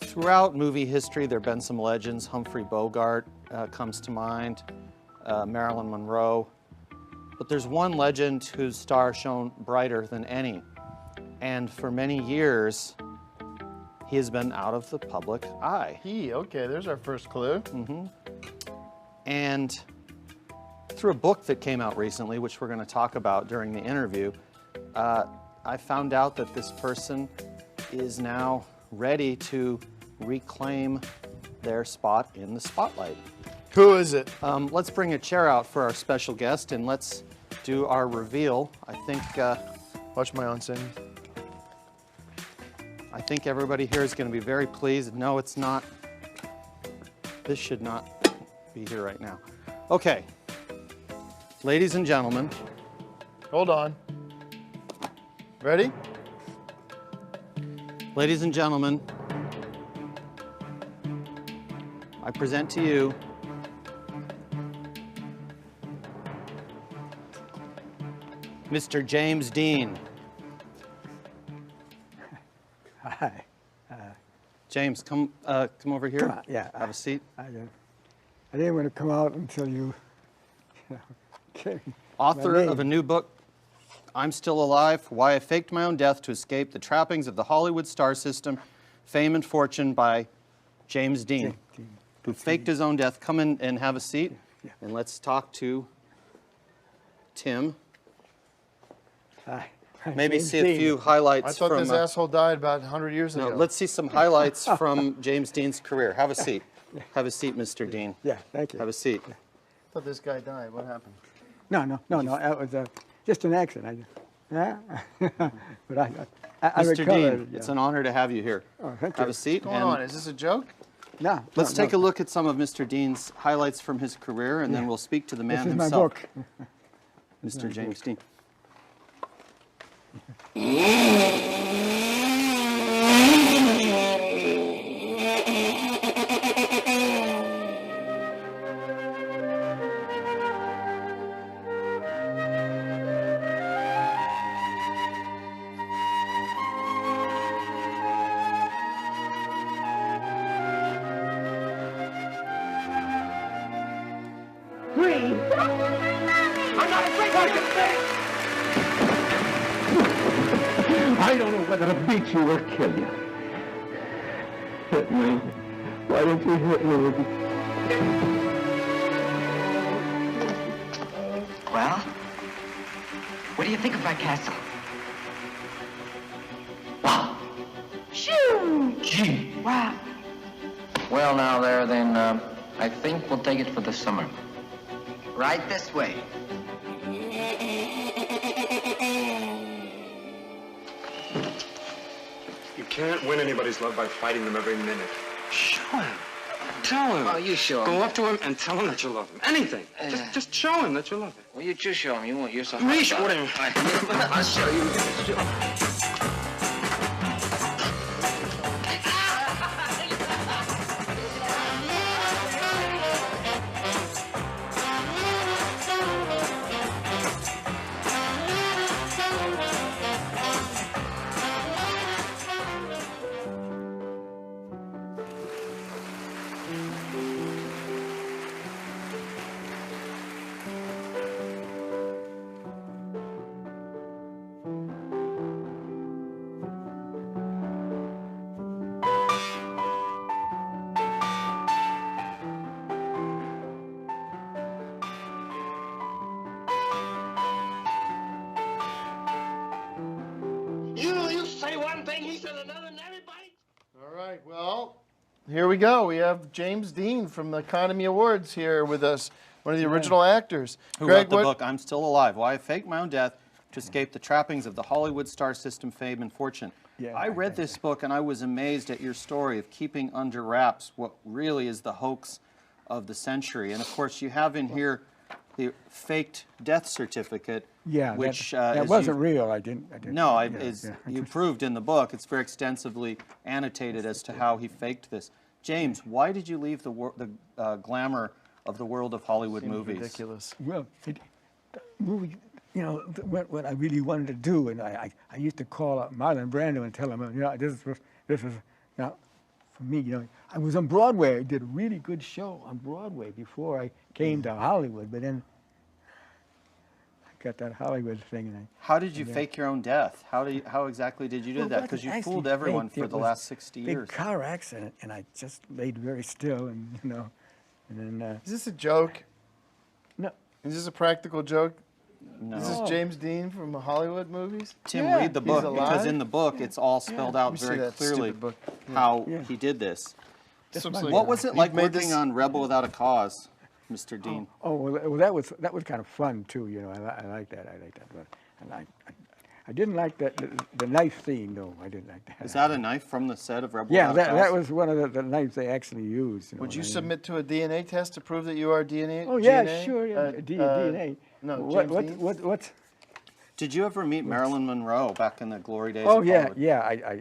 Throughout movie history, there have been some legends. Humphrey Bogart comes to mind, Marilyn Monroe. But there's one legend whose star shone brighter than any. And for many years, he has been out of the public eye. Okay, there's our first clue. And through a book that came out recently, which we're going to talk about during the interview, I found out that this person is now ready to reclaim their spot in the spotlight. Who is it? Let's bring a chair out for our special guest and let's do our reveal. I think Watch my onsen. I think everybody here is going to be very pleased. No, it's not. This should not be here right now. Okay, ladies and gentlemen. Hold on. Ready? Ladies and gentlemen, I present to you Mr. James Dean. Hi. James, come over here. Come on, yeah. Have a seat. I didn't want to come out until you came. Author of a new book, I'm Still Alive, Why I Faked My Own Death to Escape the Trappings of the Hollywood Star System, Fame and Fortune by James Dean, who faked his own death. Come in and have a seat, and let's talk to Tim. Hi. Maybe see a few highlights I thought from... this asshole died about 100 years ago. No, let's see some highlights from James Dean's career. Have a seat. Have a seat, Mr. Dean. Yeah, thank you. Have a seat. I thought this guy died. What happened? No. It was just an accident. But I Mr. recovered. Dean, it's an honor to have you here. Oh, thank Have you. a seat. What's going on? Is this a joke? No. Let's take a look at some of Mr. Dean's highlights from his career, and then we'll speak to the man This is himself. my book. Mr. James Dean. I don't know whether to beat you or kill you. Hit me. Why don't you hit me? Well, what do you think of my castle? Wow. Shoo! Gee. Wow. Well, now there, then, I think we'll take it for the summer. Right this way. You can't win anybody's love by fighting them every minute. Show him. Tell him. Oh, you show him. Go up to him and tell him that you love him. Anything. Just show him that you love him. Well, you just show him. You're so Me hot show about him. it. I'll show you. You say one thing, he said another, and everybody... All right, well, here we go. We have James Dean from the Academy Awards here with us, one of the original actors. Who wrote the book, I'm Still Alive, Why I Faked My Own Death to Escape the Trappings of the Hollywood Star System, Fame and Fortune. Yeah, I read this book and I was amazed at your story of keeping under wraps what really is the hoax of the century. And of course, you have in here the faked death certificate, Yeah, which that wasn't real. I didn't. No, yeah, you proved in the book. It's very extensively annotated as to how he faked this. James, why did you leave the glamour of the world of Hollywood movies? Ridiculous. Well, movie, you know, what I really wanted to do, and I used to call up Marlon Brando and tell him, you know, this is now, for me, you know, I was on Broadway. I did a really good show on Broadway before I came to Hollywood, but then I got that Hollywood thing. And How did you fake your own death? How exactly did you do that? Because you fooled everyone for the last 60 years. Big car accident, and I just laid very still, and you know, and then Is this a joke? no, Is this a practical joke? No. Is this James Dean from Hollywood movies? Tim, Yeah. read the He's book, alive? because in the book it's all spelled Let out me see very that clearly stupid book. how Yeah. he did this. This my looks like- What was it You've like made working this- on Rebel Without a Cause, Mr. Dean? oh well, that was kind of fun too, you know. I like that. I like that, but I didn't like that the knife scene though. I didn't like that. Is that a knife from the set of Rebel Yeah, Without a Cause? that was one of the knives they actually used. You know, Would you I mean- submit to a DNA test to prove that you are DNA? Oh yeah, DNA? sure. Yeah, DNA. No, What? James Dean? What? Did you ever meet Marilyn Monroe back in the glory days Oh of yeah, Hollywood? yeah.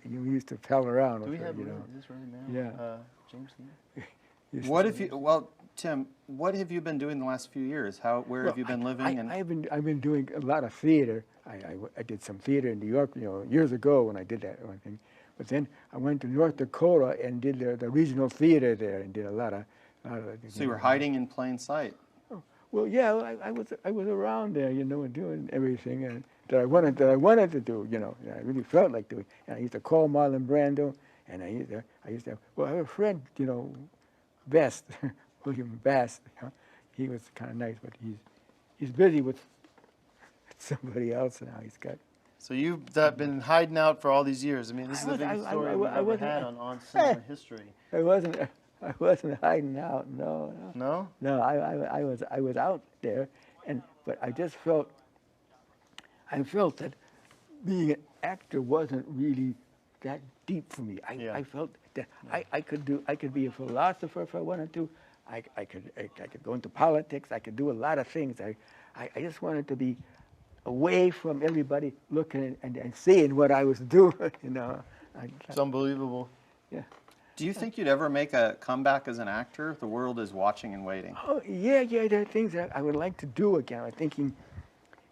You used to pal around Do with we her, have you really, know. is this really now? Yeah. James Dean? Used What to- if you, well, Tim, what have you been doing the last few years? Where have you been living? I've been doing a lot of theater. I did some theater in New York, you know, years ago when I did that one thing. But then I went to North Dakota and did the regional theater there and did a lot of. So you were hiding in plain sight. Well, yeah, I was around there, you know, and doing everything that I wanted to do, you know. I really felt like doing. And I used to call Marlon Brando, and I used to. Well, I have a friend, you know, Best, William Bass. You know, he was kind of nice, but he's busy with somebody else now. He's got. So you've been hiding out for all these years. I mean, this is the biggest story we've ever wasn't- had on cinema history. I wasn't hiding out. No. No? No, I was out there, but I just felt that being an actor wasn't really that deep for me. Yeah. I felt that I could be a philosopher if I wanted to. I could go into politics. I could do a lot of things. I just wanted to be away from everybody looking and seeing what I was doing. You know. It's unbelievable. Yeah. Do you think you'd ever make a comeback as an actor? The world is watching and waiting. Oh, yeah, there are things that I would like to do again. I'm thinking,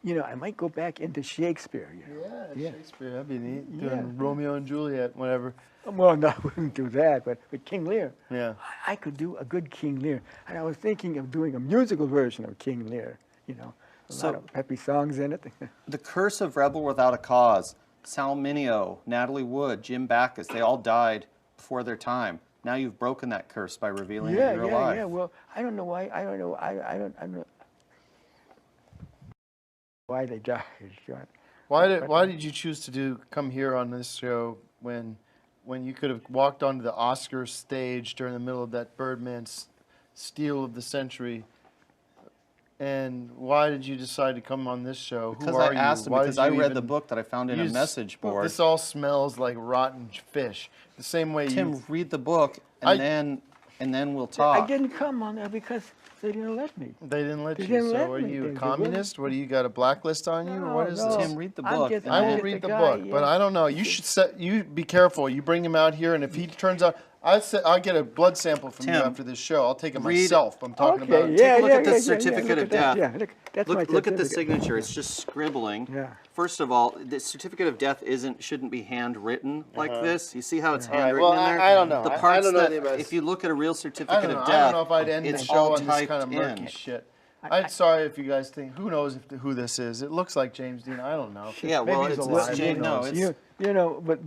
you know, I might go back into Shakespeare. You know? Yeah, Shakespeare, that'd be neat. Yeah. Doing Romeo and Juliet, whatever. Well, no, I wouldn't do that, but King Lear. Yeah. I could do a good King Lear. And I was thinking of doing a musical version of King Lear, you know, a lot of peppy songs in it. The Curse of Rebel Without a Cause, Sal Mineo, Natalie Wood, Jim Backus, they all died before their time. Now you've broken that curse by revealing that you're alive. Yeah. Well, I don't know why. I don't know why they died. Why did you choose to come here on this show when you could have walked onto the Oscar stage during the middle of that Birdman's Steal of the Century? And why did you decide to come on this show? Because Who are I asked you? him, Why because did I you read the even book that I found in a use- message board. This all smells like rotten fish. The same way Tim, you. read the book, and then we'll I talk. didn't come on there because they didn't let me. They didn't let They you. didn't So let are me. you They a wouldn't. communist? What do you got a blacklist on you? or what is No. this? Tim, read the I'm book. just- and I I'm will then- just read a the guy, book, but yeah. I don't know. You should you be careful. You bring him out here, and if he turns out, I'll get a blood sample from you Tim, after this show. I'll take it read- myself. I'm talking Okay, about. yeah, Take a look yeah, at the yeah, certificate look of at that. death. Yeah, that's my Look at the certificate. signature. It's just scribbling. Yeah. First of all, the certificate of death shouldn't be handwritten like this. You see how it's All right, handwritten well, in there? I don't know. The I parts don't know that, anything about if you look at a real I certificate don't of know. death, I don't know if I'd end the it's show all on this kind of typed murky in. shit. I'm sorry if you guys think. Who knows who this is? It looks like James Dean. I don't know. Yeah, Maybe well, he's it's alive. James. Who No, knows? it's You know, but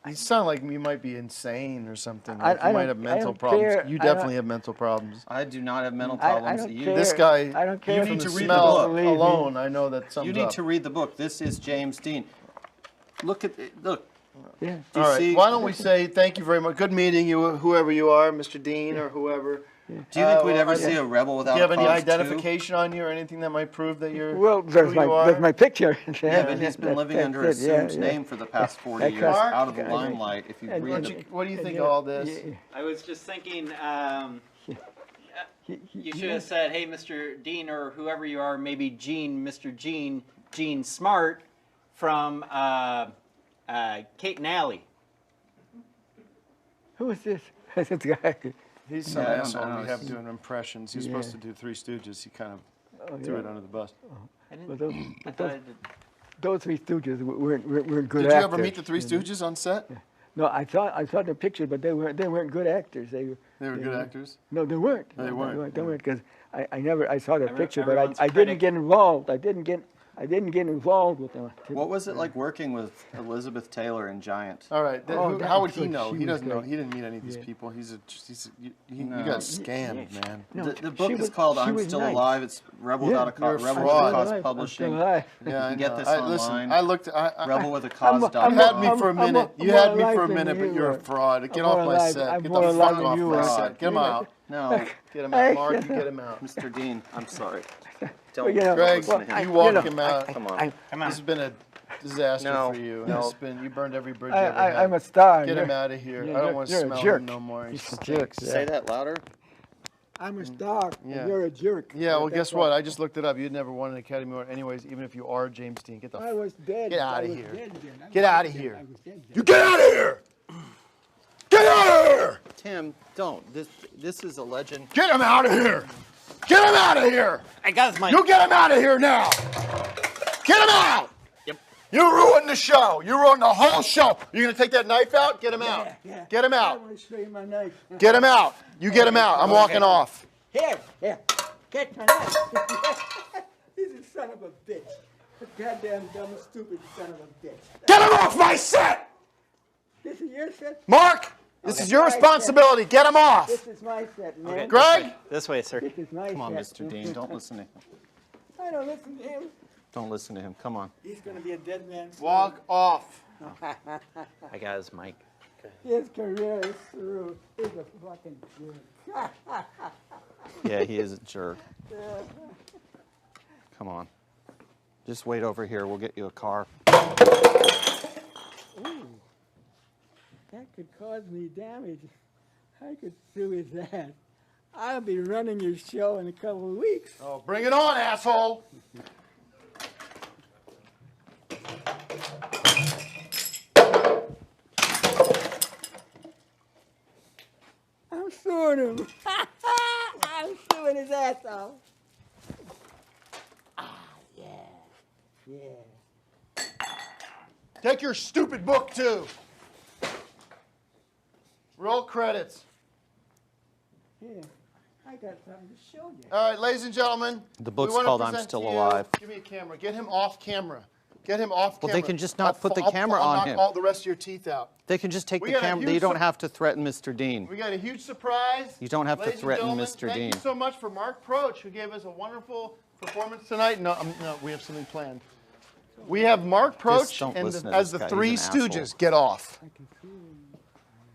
You sound like you might be insane or something. I Like you might don't- have I mental don't problems. care. You I definitely don't- have mental problems. I do not have mental I problems. don't You- care. This guy, I don't care you if need you to read smell the book. Believe me. alone. I know that sums You need up. to read the book. This is James Dean. Look. yeah. Do you All right. see? Why don't we say thank you very much? Good meeting you, whoever you are, Mr. Dean or whoever. Do you think we'd well, ever I- see a rebel Do without you have a any cause too? identification on you or anything that might prove that you're Well, who you are? there's my picture. Yeah, but he's been living under That's it, yeah, assumed yeah. name for the past 40 That years, cost- out of the Yeah. limelight. If you And read you- it. What do you think Yeah, of all this? yeah. I was just thinking, He- you should have said, "Hey, Mr. Dean, or whoever you are, maybe Gene, Mr. Gene Smart from Kate and Alley." Who is this? This guy. He's some Yeah, I don't asshole know. we have doing impressions. He's supposed to do Three Stooges. He kind of threw it under the bus. I didn't. Well, those, I thought I did. those Three Stooges weren't good Did you actors. ever meet the Three Stooges on set? No, I saw the pictures, but they weren't good actors. They were good actors? No, they weren't. No, they weren't. They weren't because I saw the picture, but everyone's I didn't critic. get involved. I didn't get involved with them. What was it like working with Elizabeth Taylor in Giant? All right. Oh, that How was would he good. know? She He was doesn't know. great. He didn't meet any of these Yeah. people. You got scammed, man. No, The book she is was- called she "I'm was Still nice. Alive." It's Rebel Yeah, Without a you're a Cause, Rebel fraud. with a Cause I'm still Publishing. alive. Yeah, I You can get know. this Listen, online. I looked. Rebel with a I'm Cause. You had me I'm- for a I'm minute. more- You I'm had more me for a alive than minute, but you you're a are. fraud. Get I'm off more my alive- set. I'm Get more the alive fuck than off you my are. set. Get him out. No, Get him out. Mark, you get him out. Mr. Dean, I'm sorry. Well, you know, Greg, well, I- you walk know, him out. Come on. I, Come This on. has been a disaster No, for you. no. It's been, you burned every bridge you ever had. I'm a star. Get You're- him out of here. you're- I don't want to you're a smell jerk. him no more. He He's a jerk. stinks. Say that louder. I'm a star. Yeah. And you're a jerk. Yeah, well, That's guess all. what? I just looked it up. You'd never won an Academy Award anyways, even if you are James Dean. Get the I was dead. Get outta I was here. dead then. I Get was outta dead then. here. I was dead then. You get out of here! Get out of here! Tim, don't. This is a legend. Get him out of here! Get him out of here! I got his mic. You get him out of here now! Get him out! Yep. You ruined the show. You ruined the whole show. You gonna take that knife out? Get him out. Yeah. Get him I out. want to show you my knife. Get him out. You get him out. I'm walking off. Here. Get my knife. He's a son of a bitch. A goddamn dumb, stupid son of a bitch. Get him off my set! This is your set? Mark, this is your responsibility. Get him off. This is my set, man. Greg, This way, sir. This is my Come on, set. Mr. Dean. Don't listen to him. I don't listen to him. Don't listen to him. Come on. He's going to be a dead man. walk off. I got his mic. His career is through. He's a fucking jerk. Yeah, he is a jerk. Come on. Just wait over here. We'll get you a car. Ooh. That could cause me damage. I could sue his ass. I'll be running your show in a couple of weeks. Oh, bring it on, asshole. I'm suing him. I'm suing his ass off. Yeah. Take your stupid book, too. Roll credits. Here, I got something to show you. All right, ladies and gentlemen. The book's we wanna called I'm present Still to you- Alive. Give me a camera. Get him off camera. Get him off Well, camera. they can just not put the I'll camera on knock him. all the rest of your teeth out. They can just take We the got a camera. huge You don't sup- have to threaten Mr. Dean. We got a huge surprise. You don't have to Ladies and threaten gentlemen, Mr. Thank Dean. you so much for Mark Proksch, who gave us a wonderful performance tonight. No, we have something planned. We have Mark Just Proksch don't and listen to as this the guy. Three He's an asshole. Stooges. Get off. I can sue him.